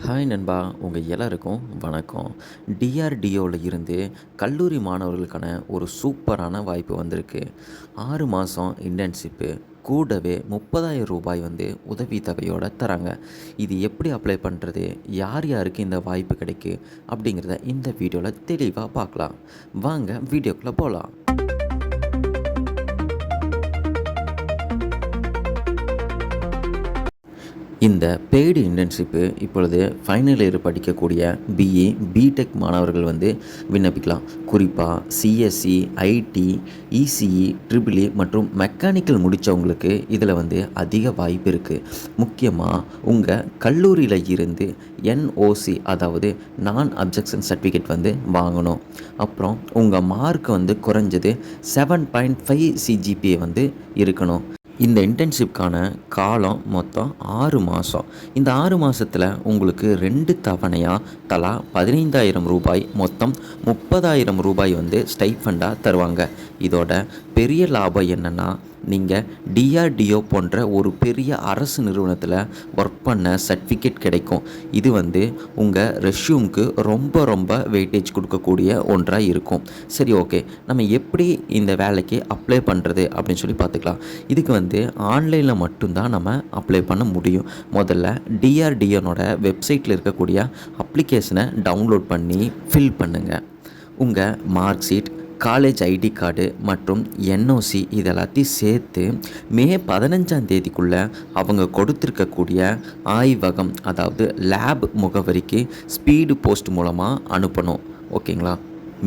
Hi நண்பா, உங்கள் எல்லாருக்கும் வணக்கம். டிஆர்டிஓவில் இருந்து கல்லூரி மாணவர்களுக்கான ஒரு சூப்பரான வாய்ப்பு வந்திருக்கு. 6 மாதம் இன்டர்ன்ஷிப்பு கூடவே 30,000 ரூபாய் உதவித்தொகையோட தராங்க. இது எப்படி அப்ளை பண்ணுறது, யார் யாருக்கு இந்த வாய்ப்பு கிடைக்கு அப்படிங்கிறத இந்த வீடியோவில் தெளிவாக பார்க்கலாம். வாங்க வீடியோக்குள்ளே போகலாம். இந்த பெய்டு இன்டர்ன்ஷிப்பு இப்பொழுது ஃபைனல் இயர் படிக்கக்கூடிய பிஇ, பிடெக் மாணவர்கள் விண்ணப்பிக்கலாம். குறிப்பாக சிஎஸ்சி, ஐடி, இசிஇ, ட்ரிபிள்இ மற்றும் மெக்கானிக்கல் முடித்தவங்களுக்கு இதில் அதிக வாய்ப்பு இருக்குது. முக்கியமாக உங்கள் கல்லூரியில் இருந்து என்ஓசி, அதாவது நான் அப்ஜெக்ஷன் சர்டிஃபிகேட் வாங்கணும். அப்புறம் உங்கள் மார்க் குறைஞ்சது 7.5 சிஜிபிஏ இருக்கணும். இந்த இன்டர்ன்ஷிப்கான காலம் மொத்தம் 6 மாதம். இந்த 6 மாதத்தில் உங்களுக்கு 2 தவணையாக தலா 15,000 ரூபாய், மொத்தம் 30,000 ரூபாய் ஸ்டைஃபண்டாக தருவாங்க. இதோட பெரிய லாபம் என்னென்னா, நீங்கள் டிஆர்டிஓ போன்ற ஒரு பெரிய அரசு நிறுவனத்தில் ஒர்க் பண்ண சர்டிஃபிகேட் கிடைக்கும். இது உங்கள் ரெஷ்யூமுக்கு ரொம்ப வெயிட்டேஜ் கொடுக்கக்கூடிய ஒன்றாக இருக்கும். சரி, ஓகே, நம்ம எப்படி இந்த வேலைக்கு அப்ளை பண்ணுறது அப்படின்னு சொல்லி பார்த்துக்கலாம். இதுக்கு ஆன்லைனில் மட்டும்தான் நம்ம அப்ளை பண்ண முடியும். முதல்ல டிஆர்டிஓனோட வெப்சைட்டில் இருக்கக்கூடிய அப்ளிகேஷனை டவுன்லோட் பண்ணி ஃபில் பண்ணுங்கள். உங்கள் mark sheet, college ID card மற்றும் என்ஓசி இதெல்லாத்தையும் சேர்த்து மே 15ஆம் தேதிக்குள்ளே அவங்க கொடுத்துருக்கக்கூடிய ஆய்வகம், அதாவது லேப் முகவரிக்கு ஸ்பீடு போஸ்ட் மூலமாக அனுப்பணும். ஓகேங்களா?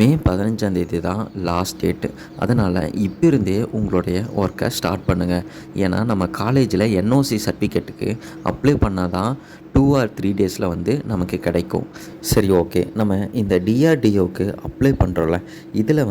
மே 15ஆம் தேதி தான் லாஸ்ட் டேட்டு. அதனால் இப்போ இருந்தே உங்களுடைய ஒர்க்கை ஸ்டார்ட் பண்ணுங்கள். ஏன்னா நம்ம காலேஜில் என்ஓசி சர்டிஃபிகேட்டுக்கு அப்ளை பண்ணால் தான் 2 or 3 டேஸில் நமக்கு கிடைக்கும். சரி, ஓகே, நம்ம இந்த டிஆர்டிஓக்கு அப்ளை பண்ணுறோம்ல, இதில்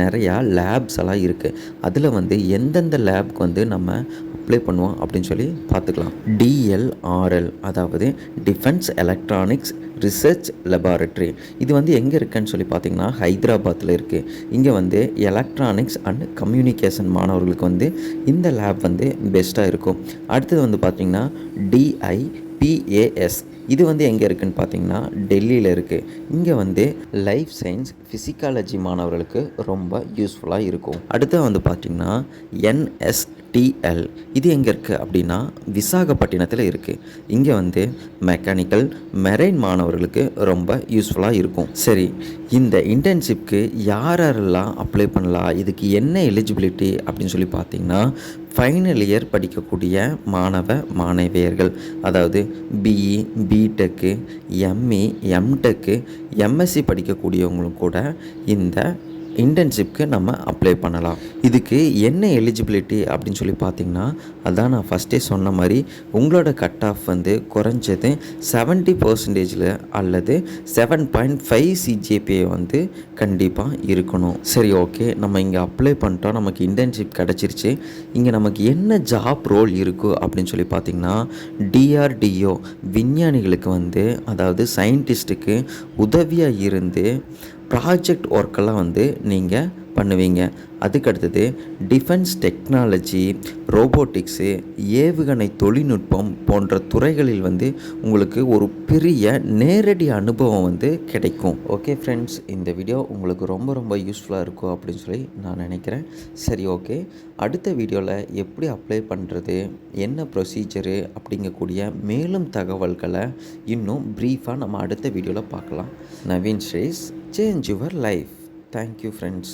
நிறையா லேப்ஸ் எல்லாம் இருக்குது. அதில் எந்தெந்த லேப்க்கு நம்ம அப்ளை பண்ணுவோம் அப்படின்னு சொல்லி பார்த்துக்கலாம். டிஎல்ஆர்எல், அதாவது டிஃபென்ஸ் எலக்ட்ரானிக்ஸ் ரிசர்ச் லெபார்ட்ரி. இது எங்கே இருக்குன்னு சொல்லி பார்த்தீங்கன்னா ஹைதராபாத்தில் இருக்குது. இங்கே எலக்ட்ரானிக்ஸ் அண்ட் கம்யூனிகேஷன் மாணவர்களுக்கு இந்த லேப் பெஸ்ட்டாக இருக்கும். அடுத்தது பார்த்திங்கன்னா டிஐபிஏஎஸ். இது எங்கே இருக்குதுன்னு பார்த்தீங்கன்னா டெல்லியில் இருக்குது. இங்கே லைஃப் சயின்ஸ் ஃபிசிக்காலஜி மாணவர்களுக்கு ரொம்ப யூஸ்ஃபுல்லாக இருக்கும். அடுத்து பார்த்திங்கன்னா என்எஸ்டிஎல். இது எங்கே இருக்குது அப்படின்னா விசாகப்பட்டினத்தில் இருக்குது. இங்கே மெக்கானிக்கல் மெரைன் மாணவர்களுக்கு ரொம்ப யூஸ்ஃபுல்லாக இருக்கும். சரி, இந்த இன்டர்ன்ஷிப்க்கு யாரெல்லாம் அப்ளை பண்ணலாம், இதுக்கு என்ன எலிஜிபிலிட்டி அப்படின்னு சொல்லி பார்த்தீங்கன்னா, ஃபைனல் இயர் படிக்கக்கூடிய மாணவ மாணவியர்கள், அதாவது B E, B Tech, M E, M Tech, M Sc படிக்கக்கூடியவங்களும் கூட இந்த இன்டர்ன்ஷிப்க்கு நம்ம அப்ளை பண்ணலாம். இதுக்கு என்ன எலிஜிபிலிட்டி அப்படின்னு சொல்லி பார்த்தீங்கன்னா, அதான் நான் ஃபஸ்ட்டே சொன்ன மாதிரி உங்களோட கட் ஆஃப் குறைஞ்சது 70% அல்லது 7.5 சிஜிபிஏ கண்டிப்பாக இருக்கணும். சரி, ஓகே, நம்ம இங்கே அப்ளை பண்ணிட்டோம், நமக்கு இன்டர்ன்ஷிப் கிடச்சிருச்சு. இங்கே நமக்கு என்ன ஜாப் ரோல் இருக்குது அப்படின்னு சொல்லி பார்த்தீங்கன்னா, டிஆர்டிஓ விஞ்ஞானிகளுக்கு அதாவது சயின்டிஸ்ட்டுக்கு உதவியாக இருந்து ப்ராஜெக்ட் ஒர்க்கெல்லாம் நீங்கள் பண்ணுவீங்க. அதுக்கடுத்தது டிஃபென்ஸ் டெக்னாலஜி, ரோபோட்டிக்ஸு, ஏவுகணை தொழில்நுட்பம் போன்ற துறைகளில் உங்களுக்கு ஒரு பெரிய நேரடி அனுபவம் கிடைக்கும். ஓகே ஃப்ரெண்ட்ஸ், இந்த வீடியோ உங்களுக்கு ரொம்ப யூஸ்ஃபுல்லாக இருக்கும் அப்படின்னு சொல்லி நான் நினைக்கிறேன். சரி, ஓகே, அடுத்த வீடியோவில் எப்படி அப்ளை பண்ணுறது, என்ன ப்ரொசீஜரு அப்படிங்கக்கூடிய மேலும் தகவல்களை இன்னும் ப்ரீஃபாக நம்ம அடுத்த வீடியோவில் பார்க்கலாம். Naveen Shreyas, change your life. Thank you friends.